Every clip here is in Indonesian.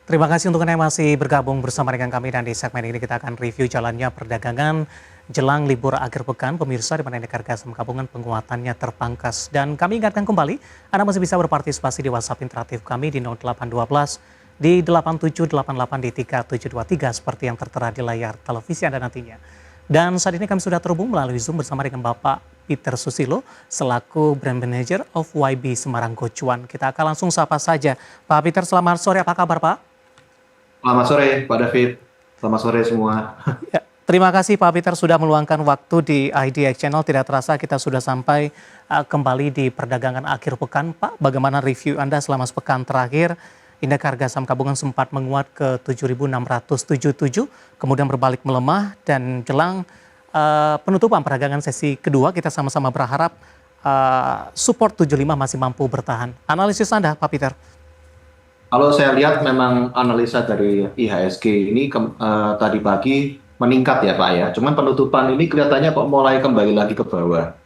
Terima kasih untuk Anda yang masih bergabung bersama dengan kami dan di segmen ini kita akan review jalannya perdagangan jelang libur akhir pekan. Pemirsa di mana indeks harga saham gabungan penguatannya terpangkas. Dan kami ingatkan kembali, Anda masih bisa berpartisipasi di WhatsApp interaktif kami di 0812 di 8788 di 3723 seperti yang tertera di layar televisi Anda nantinya. Dan saat ini kami sudah terhubung melalui Zoom bersama dengan Bapak Peter Susilo selaku Brand Manager of YB Semarang Gocuan. Kita akan langsung sapa saja. Pak Peter, selamat sore. Apa kabar, Pak? Selamat sore Pak David, selamat sore semua. Ya, terima kasih Pak Peter sudah meluangkan waktu di IDX Channel. Tidak terasa kita sudah sampai kembali di perdagangan akhir pekan. Pak, bagaimana review Anda selama sepekan terakhir? Indeks harga saham gabungan sempat menguat ke 7.677, kemudian berbalik melemah dan jelang penutupan perdagangan sesi kedua kita sama-sama berharap support 75 masih mampu bertahan. Analisis Anda Pak Peter? Kalau saya lihat memang analisa dari IHSG ini tadi pagi meningkat ya Pak ya. Cuman penutupan ini kelihatannya kok mulai kembali lagi ke bawah.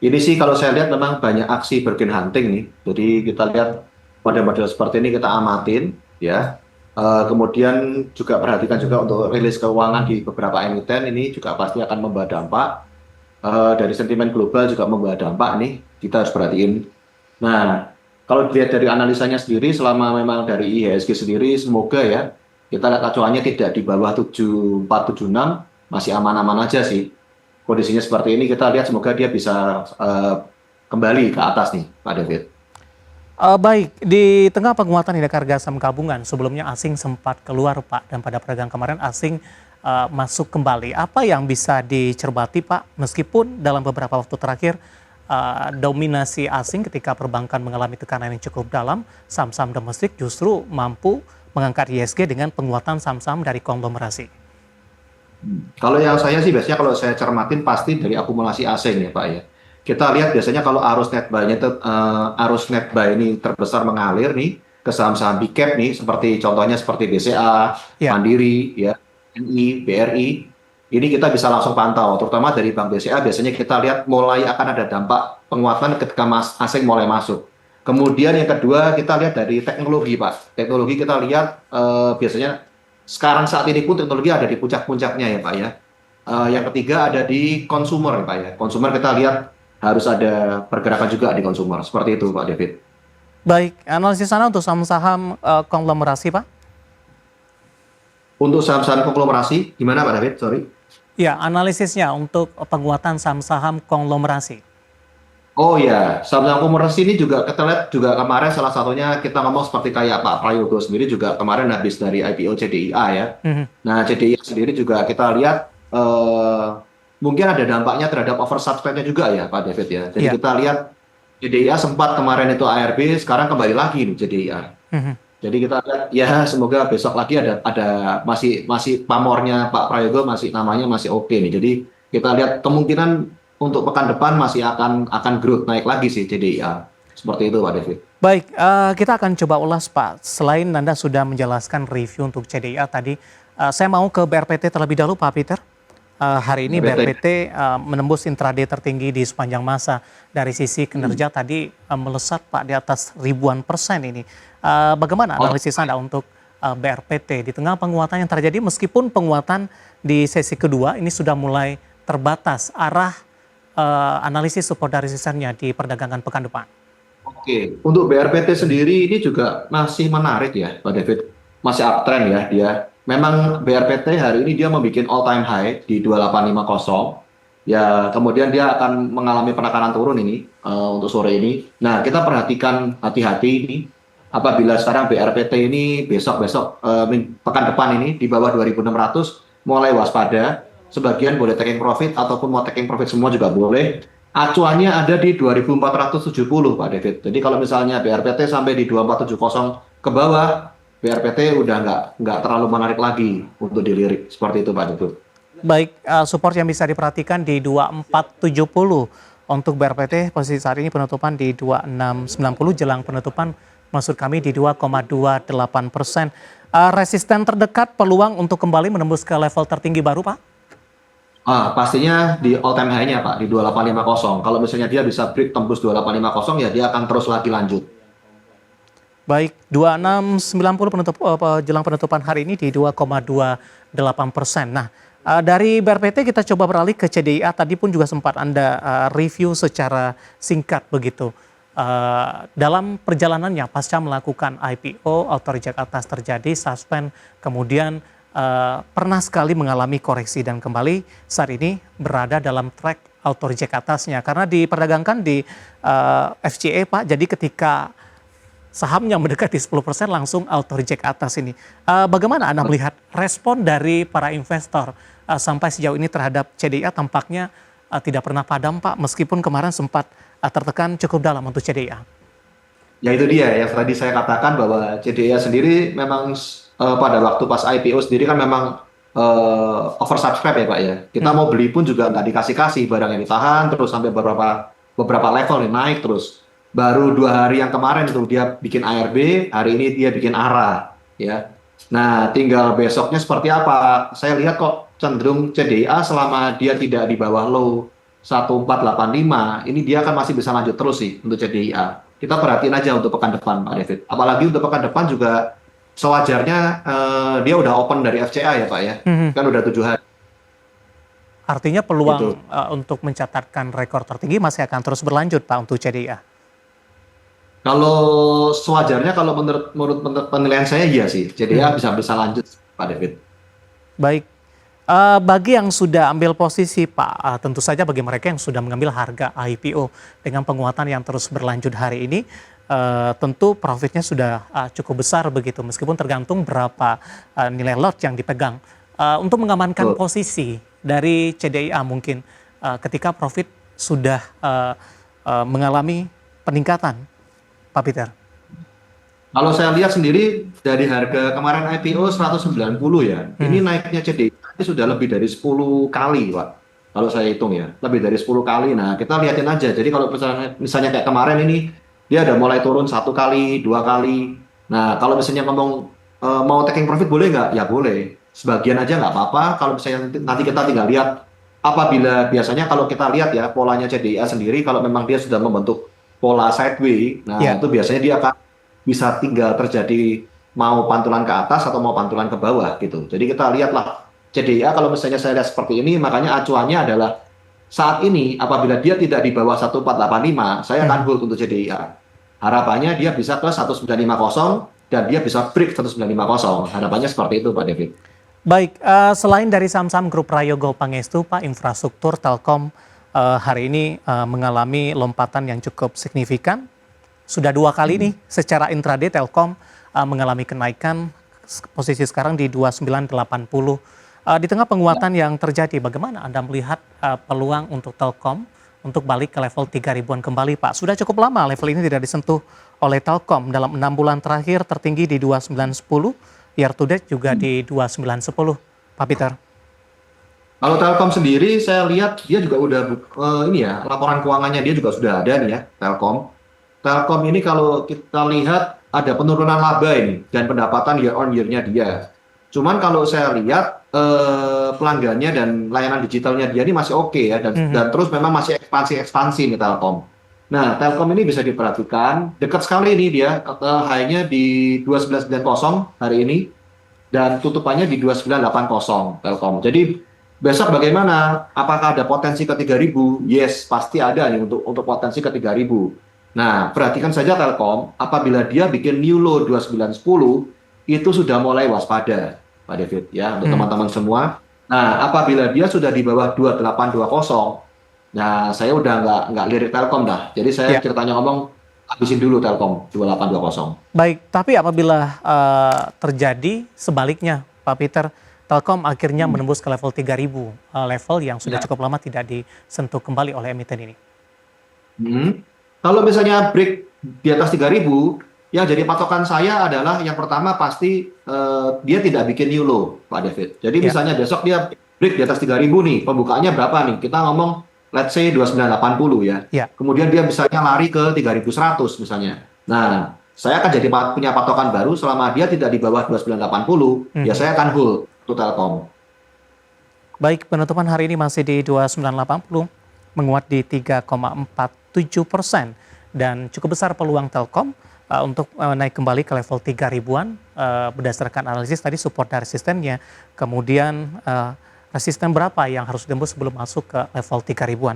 Ini sih kalau saya lihat memang banyak aksi bargain hunting nih. Jadi kita lihat model-model seperti ini kita amatin ya. Kemudian juga perhatikan juga untuk rilis keuangan di beberapa emiten ini juga pasti akan membawa dampak. Dari sentimen global juga membawa dampak nih. Kita harus perhatiin. Nah, kalau dilihat dari analisanya sendiri, selama memang dari IHSG sendiri, semoga ya, kita lihat acuannya tidak di bawah 7476, masih aman-aman aja sih. Kondisinya seperti ini, kita lihat semoga dia bisa kembali ke atas nih, Pak David. Baik, di tengah penguatan indeks harga saham gabungan, sebelumnya asing sempat keluar Pak, dan pada perdagangan kemarin asing masuk kembali. Apa yang bisa dicermati Pak, meskipun dalam beberapa waktu terakhir, dominasi asing ketika perbankan mengalami tekanan yang cukup dalam, saham-saham domestik justru mampu mengangkat IHSG dengan penguatan saham-saham dari konglomerasi. Kalau yang saya sih biasanya kalau saya cermatin pasti dari akumulasi asing ya Pak ya. Kita lihat biasanya kalau arus net buy-nya arus net buy ini terbesar mengalir nih ke saham-saham big cap nih, seperti contohnya seperti BCA, Mandiri, ya, NI, BRI. Ini kita bisa langsung pantau, terutama dari Bank BCA biasanya kita lihat mulai akan ada dampak penguatan ketika asing mulai masuk. Kemudian yang kedua kita lihat dari teknologi Pak. Teknologi kita lihat biasanya sekarang saat ini pun teknologi ada di puncak-puncaknya ya Pak ya. Yang ketiga ada di konsumer ya Pak ya. Konsumer kita lihat harus ada pergerakan juga di konsumer. Seperti itu Pak David. Baik, analisis Anda untuk saham-saham konglomerasi Pak? Untuk saham-saham konglomerasi, gimana Pak David? Sorry. Ya, analisisnya untuk penguatan saham-saham konglomerasi. Oh ya, saham-saham konglomerasi ini juga kita lihat juga kemarin salah satunya kita ngomong seperti kayak Pak Prayogo sendiri juga kemarin habis dari IPO CDIA ya. Nah CDIA sendiri juga kita lihat mungkin ada dampaknya terhadap oversubscribe-nya juga ya Pak David ya. Jadi kita lihat CDIA sempat kemarin itu ARB, sekarang kembali lagi nih CDIA. Jadi kita lihat ya semoga besok lagi ada masih pamornya Pak Prayogo masih namanya masih oke nih. Jadi kita lihat kemungkinan untuk pekan depan masih akan growth naik lagi sih CDIA. Seperti itu Pak David. Baik, kita akan coba ulas Pak. Selain Anda sudah menjelaskan review untuk CDIA tadi, saya mau ke BRPT terlebih dahulu Pak Peter. Hari ini BRPT menembus intraday tertinggi di sepanjang masa. Dari sisi kinerja tadi melesat Pak di atas ribuan persen ini. Bagaimana analisis Anda untuk BRPT di tengah penguatan yang terjadi meskipun penguatan di sesi kedua ini sudah mulai terbatas arah analisis support dan resistennya di perdagangan pekan depan? Oke, untuk BRPT sendiri ini juga masih menarik ya Pak David. Masih uptrend ya dia. Memang BRPT hari ini dia membuat all time high di 2850. Ya, kemudian dia akan mengalami penekanan turun ini untuk sore ini. Nah, kita perhatikan hati-hati ini. Apabila sekarang BRPT ini besok-besok pekan depan ini di bawah 2600 mulai waspada. Sebagian boleh taking profit ataupun mau taking profit semua juga boleh. Acuannya ada di 2470 Pak David. Jadi kalau misalnya BRPT sampai di 2470 ke bawah, BRPT udah nggak terlalu menarik lagi untuk dilirik seperti itu Pak David. Baik, support yang bisa diperhatikan di 2470 untuk BRPT posisi saat ini penutupan di 2690 jelang penutupan maksud kami di 2,28%. Resisten terdekat peluang untuk kembali menembus ke level tertinggi baru Pak? Pastinya di all time high-nya Pak di 2850. Kalau misalnya dia bisa break tembus 2850 ya dia akan terus lagi lanjut. Baik, 2690 jelang penutupan hari ini di 2,28%. Nah, dari BRPT kita coba beralih ke CDIA. Tadi pun juga sempat Anda review secara singkat begitu. Dalam perjalanannya pasca melakukan IPO, auto reject atas terjadi, suspend, kemudian pernah sekali mengalami koreksi dan kembali saat ini berada dalam track auto reject atasnya. Karena diperdagangkan di FCA Pak, jadi ketika sahamnya mendekati 10% langsung auto reject atas ini. Bagaimana Anda melihat respon dari para investor sampai sejauh ini terhadap CDIA? Tampaknya tidak pernah padam Pak, meskipun kemarin sempat tertekan cukup dalam untuk CDIA. Ya itu dia yang tadi saya katakan bahwa CDIA sendiri memang pada waktu pas IPO sendiri kan memang oversubscribe ya Pak ya. Kita mau beli pun juga nggak dikasih-kasih, barang yang ditahan terus sampai beberapa level nih naik terus. Baru 2 hari yang kemarin tuh dia bikin ARB, hari ini dia bikin ARA ya. Nah tinggal besoknya seperti apa. Saya lihat kok cenderung CDIA selama dia tidak di bawah low 1485, ini dia akan masih bisa lanjut terus sih untuk CDIA. Kita perhatiin aja untuk pekan depan Pak David. Apalagi untuk pekan depan juga sewajarnya dia udah open dari FCA ya Pak ya. Kan udah 7 hari. Artinya peluang Gitu. untuk mencatatkan rekor tertinggi masih akan terus berlanjut Pak untuk CDIA. Kalau sewajarnya kalau menurut penilaian saya iya sih. CDIA bisa lanjut Pak David. Baik. Bagi yang sudah ambil posisi Pak, tentu saja bagi mereka yang sudah mengambil harga IPO dengan penguatan yang terus berlanjut hari ini, tentu profitnya sudah cukup besar begitu, meskipun tergantung berapa nilai lot yang dipegang. Untuk mengamankan posisi dari CDIA mungkin ketika profit sudah mengalami peningkatan, Pak Peter. Kalau saya lihat sendiri dari harga kemarin IPO 190 ya, ini naiknya CDIA sudah lebih dari 10 kali Pak. Kalau saya hitung ya, lebih dari 10 kali. Nah kita lihatin aja, jadi kalau misalnya kayak kemarin ini, dia udah mulai turun 1 kali, 2 kali. Nah kalau misalnya ngomong mau taking profit boleh nggak? Ya boleh, sebagian aja nggak apa-apa. Kalau misalnya nanti kita tinggal lihat, apabila biasanya kalau kita lihat ya polanya CDIA sendiri, kalau memang dia sudah membentuk pola sideways, nah itu biasanya dia akan bisa tinggal terjadi mau pantulan ke atas atau mau pantulan ke bawah gitu. Jadi kita lihatlah CDIA kalau misalnya saya lihat seperti ini, makanya acuannya adalah saat ini apabila dia tidak di bawah 1485, saya akan hold untuk CDIA. Harapannya dia bisa ke 1950 dan dia bisa break 1950. Harapannya seperti itu Pak David. Baik, selain dari saham-saham grup Prayogo Pangestu, Pak, infrastruktur Telkom hari ini mengalami lompatan yang cukup signifikan. Sudah 2 kali nih secara intraday Telkom mengalami kenaikan, posisi sekarang di 2980. Di tengah penguatan yang terjadi, bagaimana Anda melihat peluang untuk Telkom untuk balik ke level 3.000-an kembali Pak? Sudah cukup lama level ini tidak disentuh oleh Telkom, dalam 6 bulan terakhir tertinggi di 2910, year to date juga di 2910, Pak Peter. Kalau Telkom sendiri saya lihat dia juga udah ini ya, laporan keuangannya dia juga sudah ada nih ya, Telkom. Telkom ini kalau kita lihat ada penurunan laba ini dan pendapatan year on year-nya dia. Cuman kalau saya lihat pelanggannya dan layanan digitalnya dia ini masih oke ya dan terus memang masih ekspansi nih Telkom. Nah, Telkom ini bisa diperhatikan dekat sekali ini dia high-nya di 2990 hari ini dan tutupannya di 2980 Telkom. Jadi besok bagaimana? Apakah ada potensi ke 3.000? Yes, pasti ada nih untuk potensi ke 3.000. Nah, perhatikan saja Telkom, apabila dia bikin new low 2910, itu sudah mulai waspada, Pak David, ya, untuk teman-teman semua. Nah, apabila dia sudah di bawah 2820, nah, saya udah nggak lirik Telkom dah. Jadi saya ceritanya ngomong, habisin dulu Telkom 2820. Baik, tapi apabila terjadi sebaliknya, Pak Peter, Telkom akhirnya menembus ke level 3.000, level yang sudah cukup lama tidak disentuh kembali oleh emiten ini. Kalau misalnya break di atas 3.000, yang jadi patokan saya adalah yang pertama pasti dia tidak bikin new low, Pak David. Jadi misalnya besok dia break di atas 3.000 nih, pembukaannya berapa nih? Kita ngomong let's say 2980 ya. Kemudian dia misalnya lari ke 3.100 misalnya. Nah, saya akan jadi punya patokan baru selama dia tidak di bawah 2980, ya saya akan hold untuk Telkom. Baik, penutupan hari ini masih di 2980, menguat di 3,47%. dan cukup besar peluang Telkom untuk naik kembali ke level 3 ribuan berdasarkan analisis tadi support dan resistennya. Kemudian resisten berapa yang harus ditembus sebelum masuk ke level 3 ribuan.